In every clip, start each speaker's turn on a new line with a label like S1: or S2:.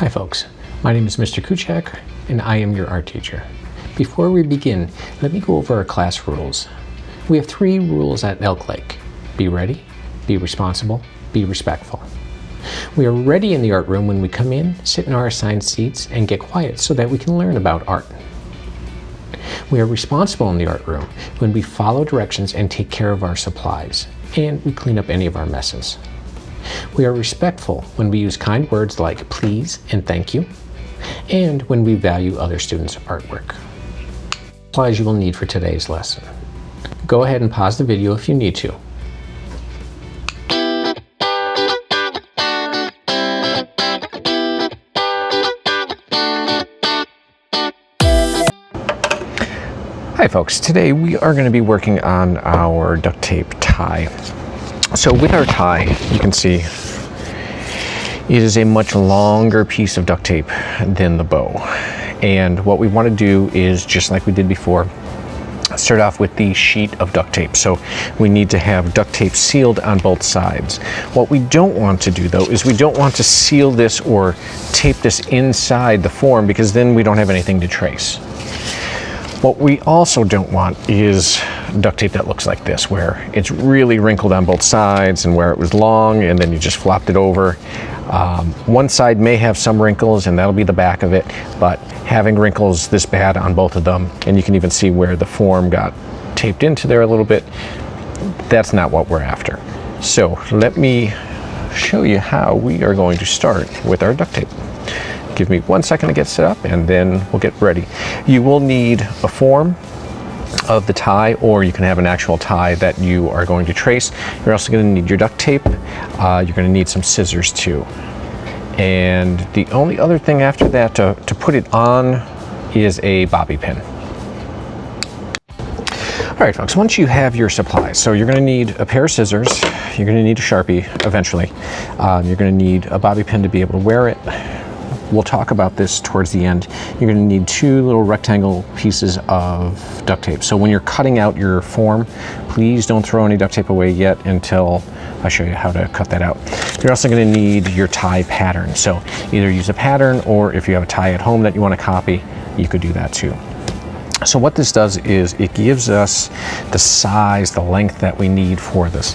S1: Hi folks, my name is Mr. Kuchak and I am your art teacher. Before we begin, let me go over our class rules. We have 3 rules at Elk Lake. Be ready, be responsible, be respectful. We are ready in the art room when we come in, sit in our assigned seats, and get quiet so that we can learn about art. We are responsible in the art room when we follow directions and take care of our supplies, and we clean up any of our messes. We are respectful when we use kind words like please and thank you, and when we value other students' artwork. Supplies you will need for today's lesson. Go ahead and pause the video if you need to. Hi folks, today we are going to be working on our duct tape tie. So with our tie, you can see it is a much longer piece of duct tape than the bow. And what we want to do is, just like we did before, start off with the sheet of duct tape. So we need to have duct tape sealed on both sides. What we don't want to do though is we don't want to seal this or tape this inside the form, because then we don't have anything to trace. What we also don't want is duct tape that looks like this, where it's really wrinkled on both sides and where it was long and then you just flopped it over. One side may have some wrinkles and that'll be the back of it, but having wrinkles this bad on both of them, and you can even see where the form got taped into there a little bit, that's not what we're after. So let me show you how we are going to start with our duct tape. Give me 1 second to get set up and then we'll get ready. You will need a form of the tie, or you can have an actual tie that you are going to trace. You're also going to need your duct tape. You're going to need some scissors too. And the only other thing after that to put it on is a bobby pin. All right folks, once you have your supplies, so you're going to need a pair of scissors, you're going to need a Sharpie eventually, you're going to need a bobby pin to be able to wear it. We'll talk about this towards the end. You're going to need 2 little rectangle pieces of duct tape. So when you're cutting out your form, please don't throw any duct tape away yet until I show you how to cut that out. You're also going to need your tie pattern. So either use a pattern, or if you have a tie at home that you want to copy, you could do that too. So what this does is it gives us the size, the length that we need for this.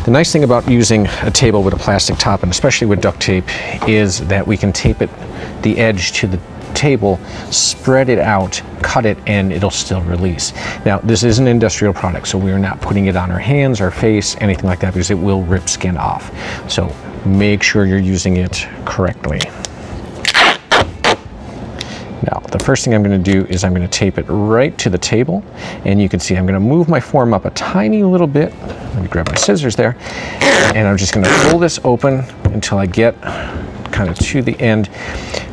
S1: The nice thing about using a table with a plastic top, and especially with duct tape, is that we can tape it, the edge to the table, spread it out, cut it, and it'll still release. Now, this is an industrial product, so we are not putting it on our hands, our face, anything like that, because it will rip skin off. So make sure you're using it correctly. Now, the first thing I'm going to do is I'm going to tape it right to the table, and you can see I'm going to move my form up a tiny little bit. Let me grab my scissors there, and I'm just going to pull this open until I get kind of to the end.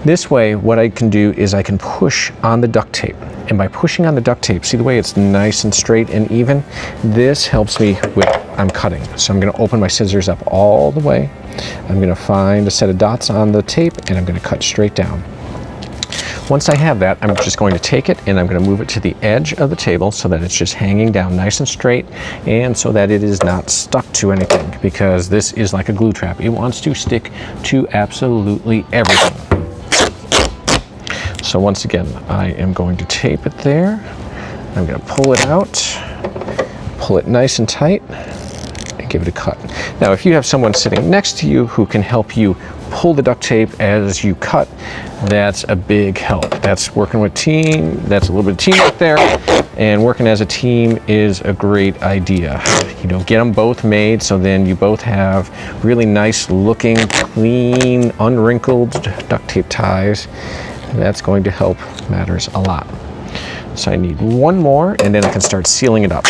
S1: This way, what I can do is I can push on the duct tape, and by pushing on the duct tape, see the way it's nice and straight and even? This helps me with I'm cutting. So I'm going to open my scissors up all the way. I'm going to find a set of dots on the tape, and I'm going to cut straight down. Once I have that, I'm just going to take it and I'm going to move it to the edge of the table so that it's just hanging down nice and straight, and so that it is not stuck to anything, because this is like a glue trap. It wants to stick to absolutely everything. So once again, I am going to tape it there. I'm going to pull it out, pull it nice and tight, and give it a cut. Now, if you have someone sitting next to you who can help you pull the duct tape as you cut, that's a big help. That's working with team, that's a little bit of teamwork there, and working as a team is a great idea. You know, get them both made so then you both have really nice looking, clean, unwrinkled duct tape ties. That's going to help matters a lot. So I need one more, and then I can start sealing it up.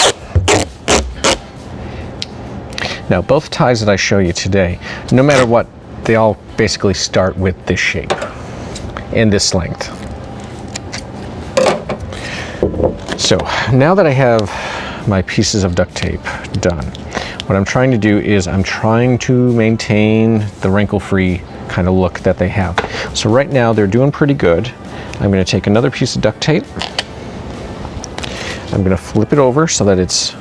S1: Now, both ties that I show you today, no matter what, they all basically start with this shape and this length. So now that I have my pieces of duct tape done, what I'm trying to do is I'm trying to maintain the wrinkle-free kind of look that they have. So right now they're doing pretty good. I'm going to take another piece of duct tape. I'm going to flip it over so that it's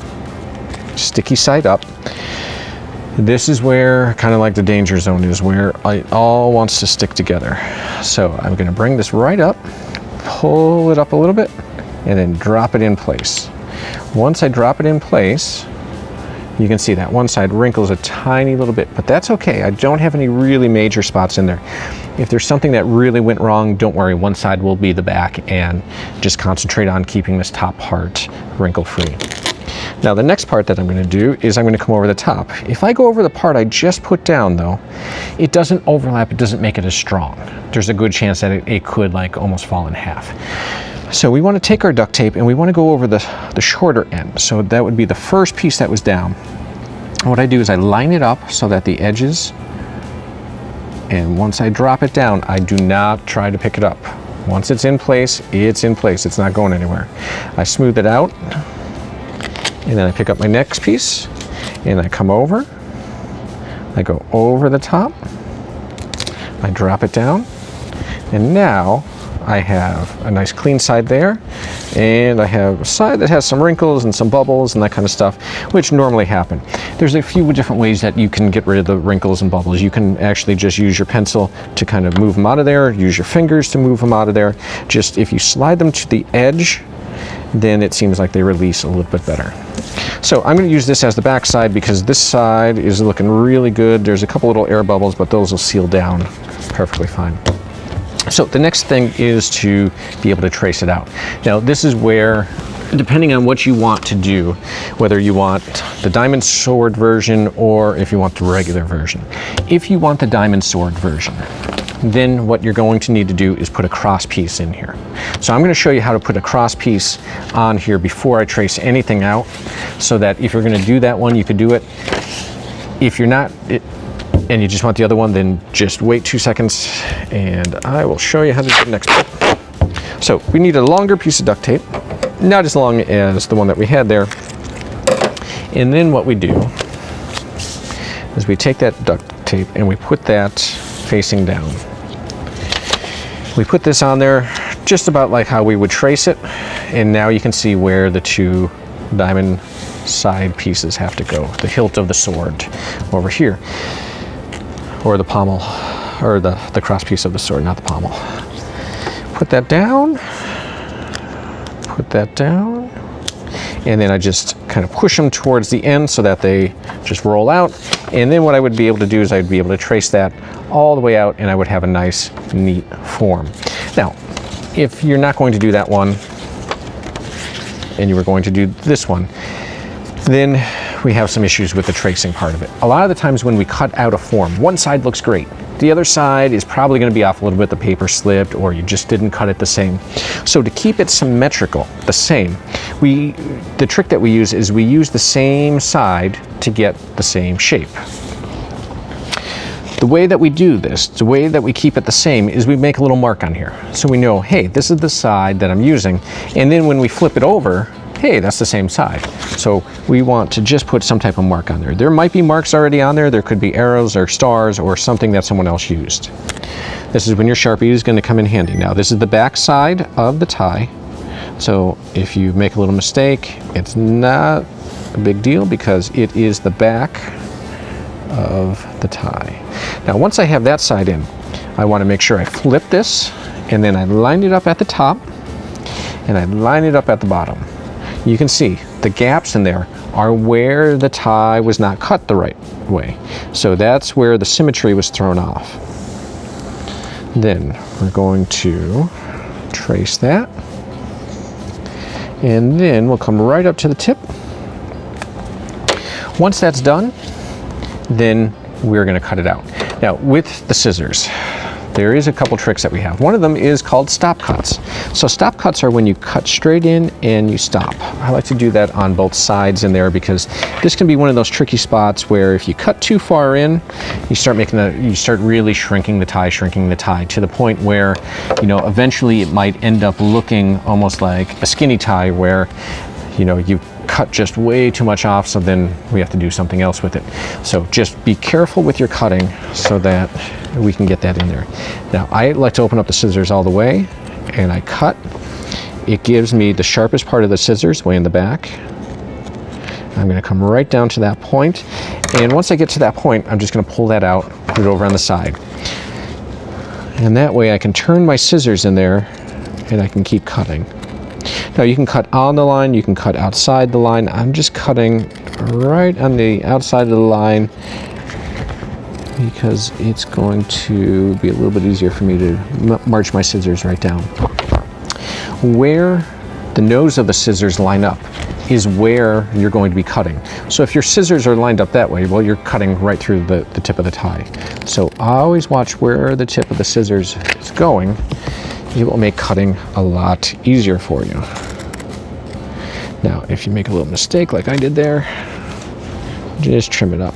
S1: sticky side up. This is where kind of like the danger zone is, where it all wants to stick together. So I'm going to bring this right up, pull it up a little bit, and then drop it in place. Once I drop it in place, you can see that one side wrinkles a tiny little bit, but that's okay. I don't have any really major spots in there. If there's something that really went wrong, don't worry, one side will be the back, and just concentrate on keeping this top part wrinkle-free. Now the next part that I'm going to do is I'm going to come over the top. If I go over the part I just put down though, it doesn't overlap, it doesn't make it as strong. There's a good chance that it could like almost fall in half. So we want to take our duct tape and we want to go over the shorter end. So that would be the first piece that was down. What I do is I line it up so that the edges, and once I drop it down, I do not try to pick it up. Once it's in place, it's not going anywhere. I smooth it out, and then I pick up my next piece, and I come over, I go over the top, I drop it down, and now I have a nice clean side there, and I have a side that has some wrinkles and some bubbles and that kind of stuff, which normally happen. There's a few different ways that you can get rid of the wrinkles and bubbles. You can actually just use your pencil to kind of move them out of there, use your fingers to move them out of there. Just if you slide them to the edge, then it seems like they release a little bit better. So I'm going to use this as the back side because this side is looking really good. There's a couple little air bubbles, but those will seal down perfectly fine. So the next thing is to be able to trace it out. Now this is where, depending on what you want to do, whether you want the diamond sword version or if you want the regular version. If you want the diamond sword version, then what you're going to need to do is put a cross piece in here. So I'm going to show you how to put a cross piece on here before I trace anything out, so that if you're going to do that one, you could do it. If you're not, and you just want the other one, then just wait 2 seconds and I will show you how to do the next one. So we need a longer piece of duct tape, not as long as the one that we had there. And then what we do is we take that duct tape and we put that facing down. We put this on there just about like how we would trace it, and now you can see where the two diamond side pieces have to go. The hilt of the sword over here, or the pommel, or the cross piece of the sword, not the pommel. Put that down, and then I just kind of push them towards the end so that they just roll out. And then what I would be able to do is I'd be able to trace that all the way out, and I would have a nice, neat form. Now, if you're not going to do that one, and you were going to do this one, then we have some issues with the tracing part of it. A lot of the times when we cut out a form, one side looks great. The other side is probably going to be off a little bit. The paper slipped, or you just didn't cut it the same. So to keep it symmetrical, the same, the trick that we use is we use the same side to get the same shape. The way that we do this, the way that we keep it the same, is we make a little mark on here. So we know, hey, this is the side that I'm using. And then when we flip it over, hey, that's the same side. So we want to just put some type of mark on there. There might be marks already on there. There could be arrows or stars or something that someone else used. This is when your Sharpie is going to come in handy. Now, this is the back side of the tie. So if you make a little mistake, it's not a big deal because it is the back of the tie. Now, once I have that side in, I want to make sure I flip this, and then I line it up at the top, and I line it up at the bottom. You can see the gaps in there are where the tie was not cut the right way. So that's where the symmetry was thrown off. Then we're going to trace that. And then we'll come right up to the tip. Once that's done, then we're going to cut it out. Now with the scissors, there is a couple tricks that we have. One of them is called stop cuts. So stop cuts are when you cut straight in and you stop. I like to do that on both sides in there because this can be one of those tricky spots where if you cut too far in, you start really shrinking the tie to the point where, you know, eventually it might end up looking almost like a skinny tie where, you know, you cut just way too much off, so then we have to do something else with it. So just be careful with your cutting so that we can get that in there. Now I like to open up the scissors all the way and I cut. It gives me the sharpest part of the scissors way in the back. I'm going to come right down to that point, and once I get to that point, I'm just going to pull that out, put it over on the side. And that way I can turn my scissors in there and I can keep cutting. Now you can cut on the line, you can cut outside the line. I'm just cutting right on the outside of the line because it's going to be a little bit easier for me to march my scissors right down. Where the nose of the scissors line up is where you're going to be cutting. So if your scissors are lined up that way, well, you're cutting right through the tip of the tie. So always watch where the tip of the scissors is going. It will make cutting a lot easier for you. Now, if you make a little mistake like I did there, just trim it up.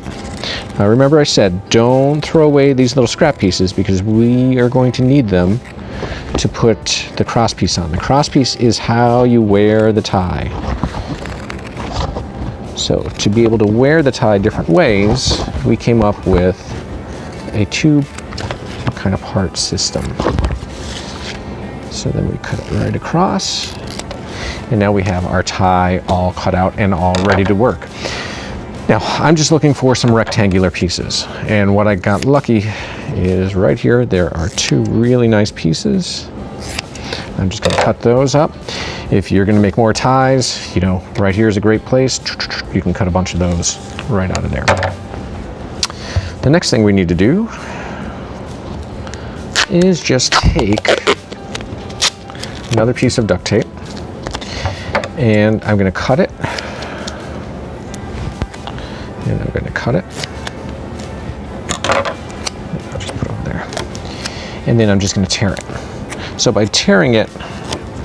S1: Now remember I said, don't throw away these little scrap pieces because we are going to need them to put the cross piece on. The cross piece is how you wear the tie. So to be able to wear the tie different ways, we came up with a two kind of part system. So then we cut it right across, and now we have our tie all cut out and all ready to work. Now I'm just looking for some rectangular pieces, and what I got lucky is right here there are two really nice pieces. I'm just going to cut those up. If you're going to make more ties, you know, right here is a great place. You can cut a bunch of those right out of there. The next thing we need to do is just take another piece of duct tape, and I'm going to cut it, and I'm going to cut it. I'll just put it over there, and then I'm just going to tear it. So by tearing it,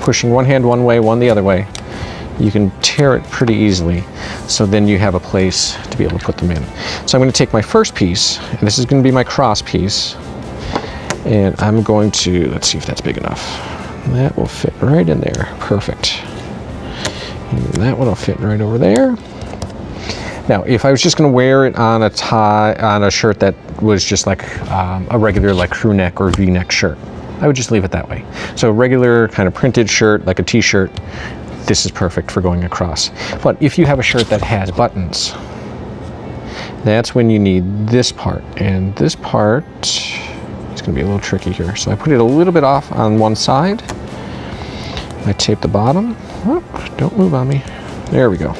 S1: pushing one hand one way, one the other way, you can tear it pretty easily. So then you have a place to be able to put them in. So I'm going to take my first piece, and this is going to be my cross piece, and I'm going to, let's see if that's big enough. That will fit right in there. Perfect. And that one will fit right over there. Now, if I was just going to wear it on a tie, on a shirt that was just like a regular like crew neck or V-neck shirt, I would just leave it that way. So a regular kind of printed shirt, like a t-shirt, this is perfect for going across. But if you have a shirt that has buttons, that's when you need this part. And this part is going to be a little tricky here. So I put it a little bit off on one side. I tape the bottom. Oh, don't move on me. There we go.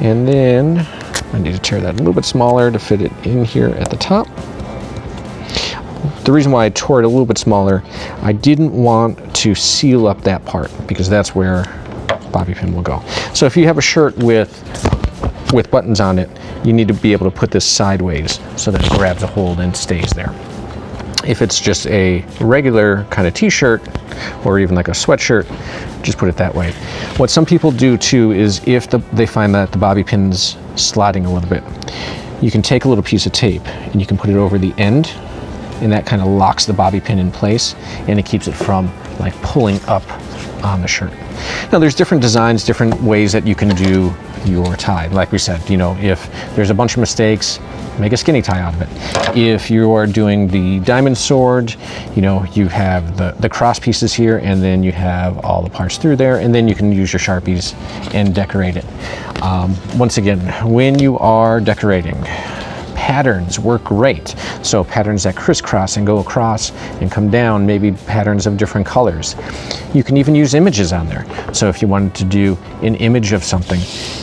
S1: And then I need to tear that a little bit smaller to fit it in here at the top. The reason why I tore it a little bit smaller, I didn't want to seal up that part because that's where bobby pin will go. So if you have a shirt with buttons on it, you need to be able to put this sideways so that it grabs a hold and stays there. If it's just a regular kind of t-shirt or even like a sweatshirt, just put it that way. What some people do too is if they find that the bobby pin's sliding a little bit, you can take a little piece of tape and you can put it over the end, and that kind of locks the bobby pin in place and it keeps it from like pulling up on the shirt. Now there's different designs, different ways that you can do your tie. Like we said, you know, if there's a bunch of mistakes, make a skinny tie out of it. If you are doing the diamond sword, you know, you have the cross pieces here, and then you have all the parts through there, and then you can use your Sharpies and decorate it. Once again, when you are decorating, patterns work great. So patterns that crisscross and go across and come down, maybe patterns of different colors. You can even use images on there. So if you wanted to do an image of something,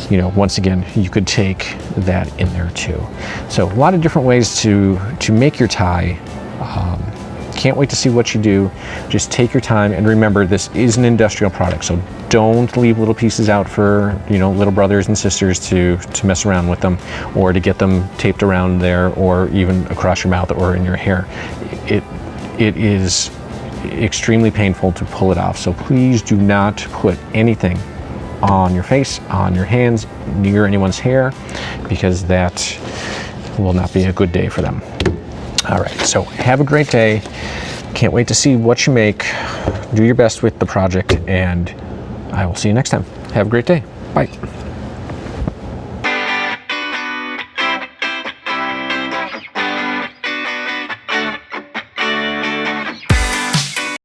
S1: you know, once again, you could take that in there too. So a lot of different ways to make your tie. Can't wait to see what you do. Just take your time, and remember, this is an industrial product, so don't leave little pieces out for, you know, little brothers and sisters to mess around with them, or to get them taped around there, or even across your mouth or in your hair. It is extremely painful to pull it off, so please do not put anything on your face, on your hands, near anyone's hair, because that will not be a good day for them. All right, so have a great day. Can't wait to see what you make. Do your best with the project, and I will see you next time. Have a great day. Bye.